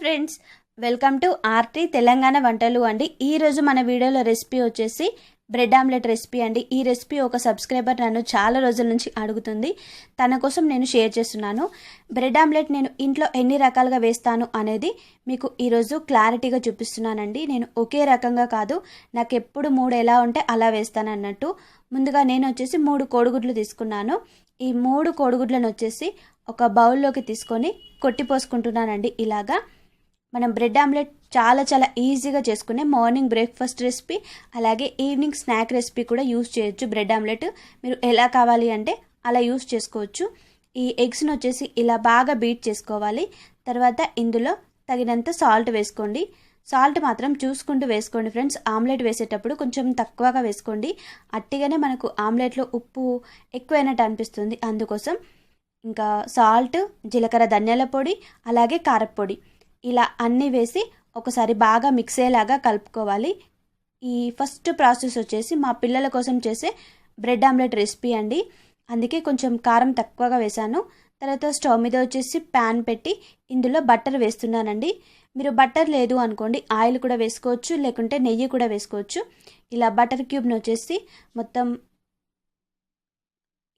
Friends, welcome to RT Telangana వంటలు అండి. ఈరోజు మన వీడియోలో రెసిపీ వచ్చేసి బ్రెడ్ ఆమ్లెట్ రెసిపీ అండి. ఈ రెసిపీ ఒక సబ్స్క్రైబర్ నన్ను చాలా రోజుల నుంచి అడుగుతుంది, తన కోసం నేను షేర్ చేస్తున్నాను. బ్రెడ్ ఆమ్లెట్ నేను ఇంట్లో ఎన్ని రకాలుగా వేస్తాను అనేది మీకు ఈరోజు క్లారిటీగా చూపిస్తున్నానండి. నేను ఒకే రకంగా కాదు, నాకు ఎప్పుడు 3 ఎలా ఉంటే అలా వేస్తాను అన్నట్టు. ముందుగా నేను వచ్చేసి 3 కోడిగుడ్లు తీసుకున్నాను. ఈ 3 కోడిగుడ్లను వచ్చేసి ఒక బౌల్లోకి తీసుకొని కొట్టిపోసుకుంటున్నానండి. ఇలాగా మనం బ్రెడ్ ఆమ్లెట్ చాలా ఈజీగా చేసుకునే మార్నింగ్ బ్రేక్ఫాస్ట్ రెసిపీ, అలాగే ఈవినింగ్ స్నాక్ రెసిపీ కూడా యూస్ చేయొచ్చు. బ్రెడ్ ఆమ్లెట్ మీరు ఎలా కావాలి అంటే అలా యూస్ చేసుకోవచ్చు. ఈ ఎగ్స్ని వచ్చేసి ఇలా బాగా బీట్ చేసుకోవాలి. తర్వాత ఇందులో తగినంత సాల్ట్ వేసుకోండి. సాల్ట్ మాత్రం చూసుకుంటూ వేసుకోండి ఫ్రెండ్స్. ఆమ్లెట్ వేసేటప్పుడు కొంచెం తక్కువగా వేసుకోండి, అట్టిగానే మనకు ఆమ్లెట్లో ఉప్పు ఎక్కువైనట్టు అనిపిస్తుంది. అందుకోసం ఇంకా సాల్ట్, జీలకర్ర, ధనియాల పొడి, అలాగే కారప్పొడి ఇలా అన్నీ వేసి ఒకసారి బాగా మిక్స్ అయ్యేలాగా కలుపుకోవాలి. ఈ ఫస్ట్ ప్రాసెస్ వచ్చేసి మా పిల్లల కోసం చేసే బ్రెడ్ ఆమ్లెట్ రెసిపీ అండి, అందుకే కొంచెం కారం తక్కువగా వేశాను. తర్వాత స్టవ్ మీద వచ్చేసి ప్యాన్ పెట్టి ఇందులో బటర్ వేస్తున్నానండి. మీరు బటర్ లేదు అనుకోండి, ఆయిల్ కూడా వేసుకోవచ్చు, లేకుంటే నెయ్యి కూడా వేసుకోవచ్చు. ఇలా బటర్ క్యూబ్ని వచ్చేసి మొత్తం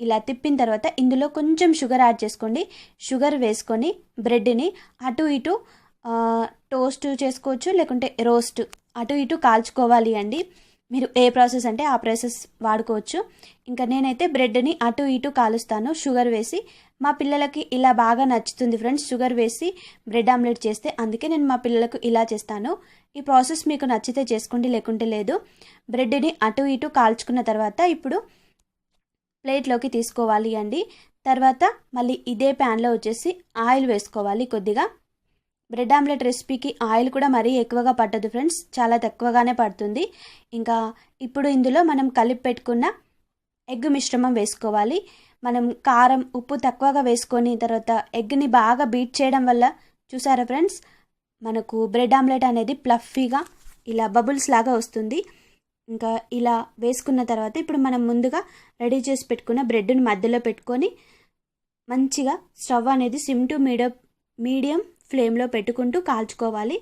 ఇలా తిప్పిన తర్వాత ఇందులో కొంచెం షుగర్ యాడ్ చేసుకోండి. షుగర్ వేసుకొని బ్రెడ్ని అటు ఇటు టోస్ట్ చేసుకోవచ్చు, లేకుంటే రోస్ట్ అటు ఇటు కాల్చుకోవాలి అండి. మీరు ఏ ప్రాసెస్ అంటే ఆ ప్రాసెస్ వాడుకోవచ్చు. ఇంకా నేనైతే బ్రెడ్ని అటు ఇటు కాలుస్తాను షుగర్ వేసి. మా పిల్లలకి ఇలా బాగా నచ్చుతుంది ఫ్రెండ్స్, షుగర్ వేసి బ్రెడ్ ఆమ్లెట్ చేస్తే. అందుకే నేను మా పిల్లలకు ఇలా చేస్తాను. ఈ ప్రాసెస్ మీకు నచ్చితే చేసుకోండి, లేకుంటే లేదు. బ్రెడ్ని అటు ఇటు కాల్చుకున్న తర్వాత ఇప్పుడు ప్లేట్లోకి తీసుకోవాలి అండి. తర్వాత మళ్ళీ ఇదే ప్యాన్లో వచ్చేసి ఆయిల్ వేసుకోవాలి కొద్దిగా. బ్రెడ్ ఆమ్లెట్ రెసిపీకి ఆయిల్ కూడా మరీ ఎక్కువగా పట్టదు ఫ్రెండ్స్, చాలా తక్కువగానే పడుతుంది. ఇంకా ఇప్పుడు ఇందులో మనం కలిపి పెట్టుకున్న ఎగ్ మిశ్రమం వేసుకోవాలి. మనం కారం, ఉప్పు తక్కువగా వేసుకొని తర్వాత ఎగ్ని బాగా బీట్ చేయడం వల్ల చూసారా ఫ్రెండ్స్, మనకు బ్రెడ్ ఆమ్లెట్ అనేది ప్లఫీగా ఇలా బబుల్స్ లాగా వస్తుంది. ఇంకా ఇలా వేసుకున్న తర్వాత ఇప్పుడు మనం ముందుగా రెడీ చేసి పెట్టుకున్న బ్రెడ్ని మధ్యలో పెట్టుకొని మంచిగా స్టవ్ అనేది సిమ్ టు మీడియం ఫ్లేమ్లో పెట్టుకుంటూ కాల్చుకోవాలి.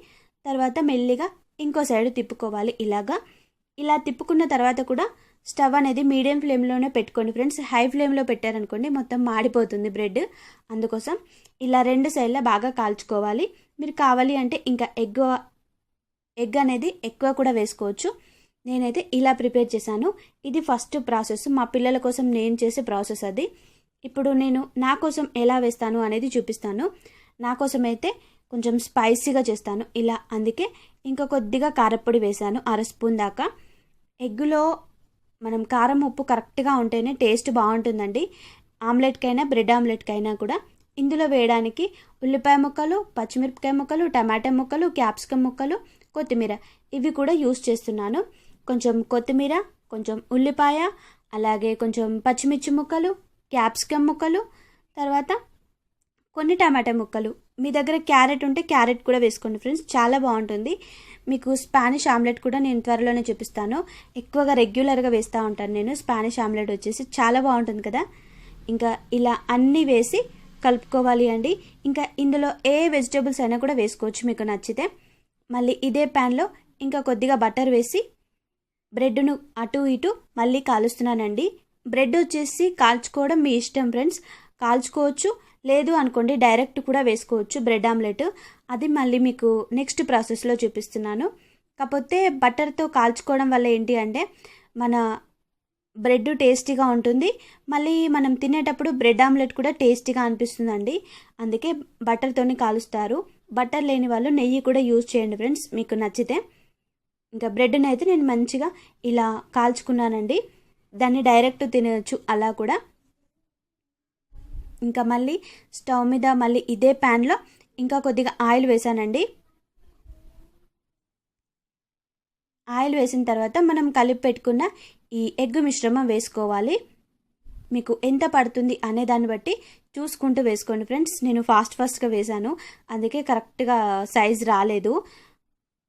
తర్వాత మెల్లిగా ఇంకో సైడ్ తిప్పుకోవాలి. ఇలా తిప్పుకున్న తర్వాత కూడా స్టవ్ అనేది మీడియం ఫ్లేమ్లోనే పెట్టుకోండి ఫ్రెండ్స్. హై ఫ్లేమ్లో పెట్టారనుకోండి మొత్తం మాడిపోతుంది బ్రెడ్. అందుకోసం ఇలా 2 సైడ్లా బాగా కాల్చుకోవాలి. మీరు కావాలి అంటే ఇంకా ఎగ్ అనేది ఎక్కువ కూడా వేసుకోవచ్చు. నేనైతే ఇలా ప్రిపేర్ చేశాను. ఇది ఫస్ట్ ప్రాసెస్, మా పిల్లల కోసం నేను చేసే ప్రాసెస్ అది. ఇప్పుడు నేను నా కోసం ఎలా వేస్తాను అనేది చూపిస్తాను. నా కోసం అయితే కొంచెం స్పైసీగా చేస్తాను ఇలా, అందుకే ఇంకా కొద్దిగా కారప్పొడి వేశాను, 1/2 స్పూన్ దాకా. ఎగ్గులో మనం కారం, ఉప్పు కరెక్ట్గా ఉంటేనే టేస్ట్ బాగుంటుందండి, ఆమ్లెట్కైనా బ్రెడ్ ఆమ్లెట్కైనా కూడా. ఇందులో వేయడానికి ఉల్లిపాయ ముక్కలు, పచ్చిమిరపకాయ ముక్కలు, టమాటా ముక్కలు, క్యాప్సికమ్ ముక్కలు, కొత్తిమీర ఇవి కూడా యూస్ చేస్తున్నాను. కొంచెం కొత్తిమీర, కొంచెం ఉల్లిపాయ, అలాగే కొంచెం పచ్చిమిర్చి ముక్కలు, క్యాప్సికమ్ ముక్కలు, తర్వాత కొన్ని టమాటా ముక్కలు. మీ దగ్గర క్యారెట్ ఉంటే క్యారెట్ కూడా వేసుకోండి ఫ్రెండ్స్, చాలా బాగుంటుంది. మీకు స్పానిష్ ఆమ్లెట్ కూడా నేను త్వరలోనే చూపిస్తాను. ఎక్కువగా రెగ్యులర్గా వేస్తూ ఉంటాను నేను స్పానిష్ ఆమ్లెట్ వచ్చేసి, చాలా బాగుంటుంది కదా. ఇంకా ఇలా అన్నీ వేసి కలుపుకోవాలి అండి. ఇంకా ఇందులో ఏ వెజిటేబుల్స్ అయినా కూడా వేసుకోవచ్చు మీకు నచ్చితే. మళ్ళీ ఇదే ప్యాన్లో ఇంకా కొద్దిగా బటర్ వేసి బ్రెడ్ను అటు ఇటు మళ్ళీ కాలుస్తున్నానండి. బ్రెడ్ వచ్చేసి కాల్చుకోవడం మీ ఇష్టం ఫ్రెండ్స్, కాల్చుకోవచ్చు, లేదు అనుకోండి డైరెక్ట్ కూడా వేసుకోవచ్చు బ్రెడ్ ఆమ్లెట్. అది మళ్ళీ మీకు నెక్స్ట్ ప్రాసెస్లో చూపిస్తున్నాను. కాకపోతే బటర్తో కాల్చుకోవడం వల్ల ఏంటి అంటే మన బ్రెడ్ టేస్టీగా ఉంటుంది, మళ్ళీ మనం తినేటప్పుడు బ్రెడ్ ఆమ్లెట్ కూడా టేస్టీగా అనిపిస్తుందండి. అందుకే బటర్తోని కాలుస్తారు. బటర్ లేని వాళ్ళు నెయ్యి కూడా యూజ్ చేయండి ఫ్రెండ్స్ మీకు నచ్చితే. ఇంకా బ్రెడ్ని అయితే నేను మంచిగా ఇలా కాల్చుకున్నానండి, దాన్ని డైరెక్ట్ తినవచ్చు అలా కూడా. ఇంకా మళ్ళీ స్టవ్ మీద మళ్ళీ ఇదే ప్యాన్లో ఇంకా కొద్దిగా ఆయిల్ వేసానండి. ఆయిల్ వేసిన తర్వాత మనం కలిపి పెట్టుకున్న ఈ ఎగ్ మిశ్రమం వేసుకోవాలి. మీకు ఎంత పడుతుంది అనే దాన్ని బట్టి చూసుకుంటూ వేసుకోండి ఫ్రెండ్స్. నేను ఫాస్ట్గా వేసాను, అందుకే కరెక్ట్గా సైజ్ రాలేదు.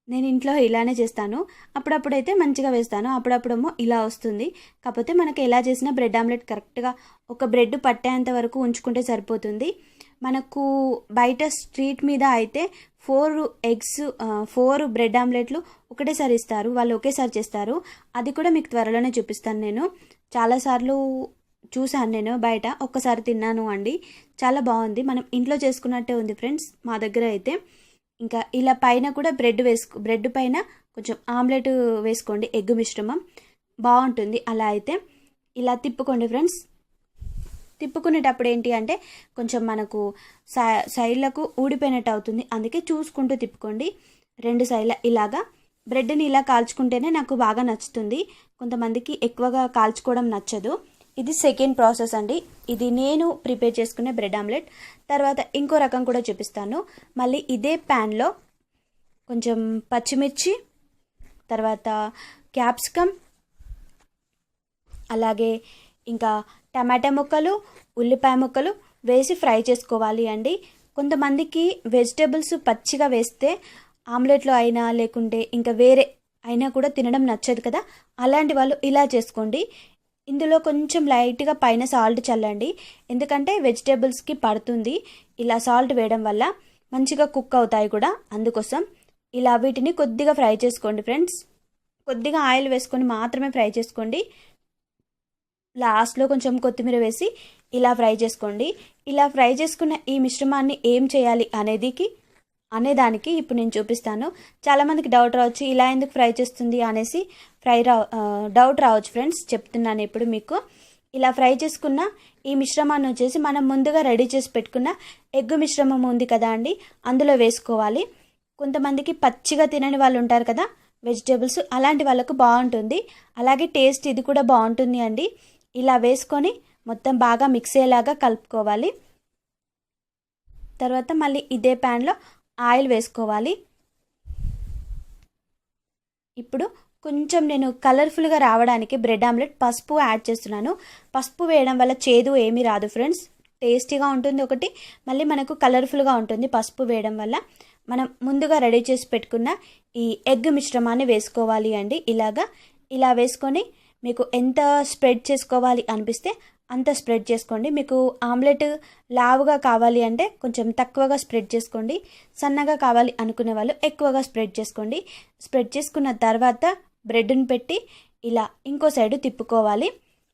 నేను ఇంట్లో ఇలానే చేస్తాను, అప్పుడప్పుడైతే మంచిగా వేస్తాను, అప్పుడప్పుడేమో ఇలా వస్తుంది. కాకపోతే మనకి ఎలా చేసినా బ్రెడ్ ఆమ్లెట్ కరెక్ట్గా ఒక బ్రెడ్ పట్టేంత వరకు ఉంచుకుంటే సరిపోతుంది. మనకు బయట స్ట్రీట్ మీద అయితే 4 బ్రెడ్ ఆమ్లెట్లు ఒకటేసారి ఇస్తారు, వాళ్ళు ఒకేసారి చేస్తారు. అది కూడా మీకు త్వరలోనే చూపిస్తాను. నేను చాలాసార్లు చూసాను, నేను బయట ఒక్కసారి తిన్నాను అండి, చాలా బాగుంది. మనం ఇంట్లో చేసుకున్నట్టే ఉంది ఫ్రెండ్స్ మా దగ్గర అయితే. ఇంకా ఇలా పైన కూడా బ్రెడ్ పైన కొంచెం ఆమ్లెట్ వేసుకోండి, ఎగ్ మిశ్రమం బాగుంటుంది. అలా అయితే ఇలా తిప్పుకోండి ఫ్రెండ్స్. తిప్పుకునేటప్పుడు ఏంటి అంటే కొంచెం మనకు సైడ్లకు ఊడిపోయినట్టు అవుతుంది, అందుకే చూసుకుంటూ తిప్పుకోండి. 2 సైడ్ల ఇలాగా బ్రెడ్ని ఇలా కాల్చుకుంటేనే నాకు బాగా నచ్చుతుంది. కొంతమందికి ఎక్కువగా కాల్చుకోవడం నచ్చదు. ఇది సెకండ్ ప్రాసెస్ అండి. ఇది నేను ప్రిపేర్ చేసుకునే బ్రెడ్ ఆమ్లెట్. తర్వాత ఇంకో రకం కూడా చూపిస్తాను. మళ్ళీ ఇదే ప్యాన్లో కొంచెం పచ్చిమిర్చి, తర్వాత క్యాప్సికమ్, అలాగే ఇంకా టమాటా ముక్కలు, ఉల్లిపాయ ముక్కలు వేసి ఫ్రై చేసుకోవాలి అండి. కొంతమందికి వెజిటేబుల్స్ పచ్చిగా వేస్తే ఆమ్లెట్లో అయినా లేకుంటే ఇంకా వేరే అయినా కూడా తినడం నచ్చదు కదా, అలాంటి వాళ్ళు ఇలా చేసుకోండి. ఇందులో కొంచెం లైట్గా పైన సాల్ట్ చల్లండి, ఎందుకంటే వెజిటేబుల్స్కి పడుతుంది. ఇలా సాల్ట్ వేయడం వల్ల మంచిగా కుక్ అవుతాయి కూడా, అందుకోసం ఇలా వీటిని కొద్దిగా ఫ్రై చేసుకోండి ఫ్రెండ్స్. కొద్దిగా ఆయిల్ వేసుకొని మాత్రమే ఫ్రై చేసుకోండి. లాస్ట్లో కొంచెం కొత్తిమీర వేసి ఇలా ఫ్రై చేసుకోండి. ఇలా ఫ్రై చేసుకున్న ఈ మిశ్రమాన్ని ఏం చేయాలి అనేదానికి ఇప్పుడు నేను చూపిస్తాను. చాలామందికి డౌట్ రావచ్చు, ఇలా ఎందుకు ఫ్రై చేస్తుంది అనేసి డౌట్ రావచ్చు ఫ్రెండ్స్. చెప్తున్నాను ఇప్పుడు మీకు. ఇలా ఫ్రై చేసుకున్న ఈ మిశ్రమాన్ని వచ్చేసి మనం ముందుగా రెడీ చేసి పెట్టుకున్న ఎగ్ మిశ్రమం ఉంది కదా అండి, అందులో వేసుకోవాలి. కొంతమందికి పచ్చిగా తినని వాళ్ళు ఉంటారు కదా వెజిటేబుల్స్, అలాంటి వాళ్ళకు బాగుంటుంది. అలాగే టేస్ట్ ఇది కూడా బాగుంటుంది అండి. ఇలా వేసుకొని మొత్తం బాగా మిక్స్ అయ్యేలాగా కలుపుకోవాలి. తర్వాత మళ్ళీ ఇదే ప్యాన్లో ఆయిల్ వేసుకోవాలి. ఇప్పుడు కొంచెం నేను కలర్ఫుల్గా రావడానికి బ్రెడ్ ఆమ్లెట్ పసుపు యాడ్ చేస్తున్నాను. పసుపు వేయడం వల్ల చేదు ఏమీ రాదు ఫ్రెండ్స్, టేస్టీగా ఉంటుంది ఒకటి, మళ్ళీ మనకు కలర్ఫుల్గా ఉంటుంది. పసుపు వేయడం వల్ల మనం ముందుగా రెడీ చేసి పెట్టుకున్న ఈ ఎగ్ మిశ్రమాన్ని వేసుకోవాలి అండి. ఇలా వేసుకొని మీకు ఎంత స్ప్రెడ్ చేసుకోవాలి అనిపిస్తే అంత స్ప్రెడ్ చేసుకోండి. మీకు ఆమ్లెట్ లావుగా కావాలి అంటే కొంచెం తక్కువగా స్ప్రెడ్ చేసుకోండి, సన్నగా కావాలి అనుకునే వాళ్ళు ఎక్కువగా స్ప్రెడ్ చేసుకోండి. స్ప్రెడ్ చేసుకున్న తర్వాత బ్రెడ్ని పెట్టి ఇలా ఇంకో సైడు తిప్పుకోవాలి,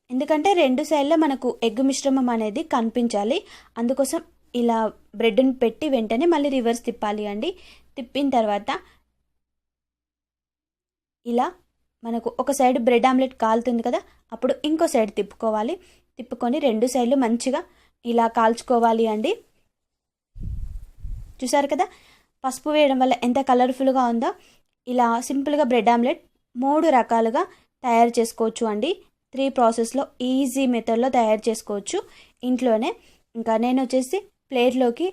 ఎందుకంటే 2 సైడ్ల మనకు ఎగ్ మిశ్రమం అనేది కనిపించాలి. అందుకోసం ఇలా బ్రెడ్ని పెట్టి వెంటనే మళ్ళీ రివర్స్ తిప్పాలి అండి. తిప్పిన తర్వాత ఇలా మనకు ఒక సైడ్ బ్రెడ్ ఆమ్లెట్ కాలుతుంది కదా, అప్పుడు ఇంకో సైడ్ తిప్పుకోవాలి. తిప్పుకొని 2 సైడ్లు మంచిగా ఇలా కాల్చుకోవాలి అండి. చూసారు కదా పసుపు వేయడం వల్ల ఎంత కలర్ఫుల్గా ఉందో. ఇలా సింపుల్గా బ్రెడ్ ఆమ్లెట్ 3 రకాలుగా తయారు చేసుకోవచ్చు అండి. 3 ప్రాసెస్లో ఈజీ మెథడ్లో తయారు చేసుకోవచ్చు ఇంట్లోనే. ఇంకా నేను వచ్చేసి ప్లేట్లోకి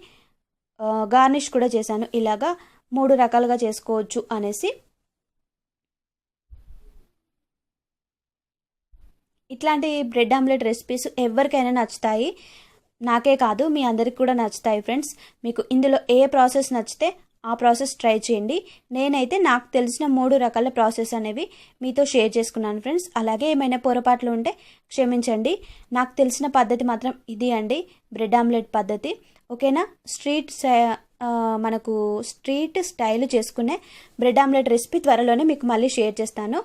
గార్నిష్ కూడా చేశాను, ఇలాగా 3 రకాలుగా చేసుకోవచ్చు అనేసి. ఇట్లాంటి బ్రెడ్ ఆమ్లెట్ రెసిపీస్ ఎవరికైనా నచ్చుతాయి, నాకే కాదు మీ అందరికి కూడా నచ్చుతాయి ఫ్రెండ్స్. మీకు ఇందులో ఏ ప్రాసెస్ నచ్చితే ఆ ప్రాసెస్ ట్రై చేయండి. నేనైతే నాకు తెలిసిన 3 రకాల ప్రాసెస్ అనేవి మీతో షేర్ చేసుకున్నాను ఫ్రెండ్స్. అలాగే ఏమైనా పొరపాట్లు ఉంటే క్షమించండి. నాకు తెలిసిన పద్ధతి మాత్రం ఇది అండి, బ్రెడ్ ఆమ్లెట్ పద్ధతి. ఓకేనా? మనకు స్ట్రీట్ స్టైల్ చేసుకునే బ్రెడ్ ఆమ్లెట్ రెసిపీ త్వరలోనే మీకు మళ్ళీ షేర్ చేస్తాను.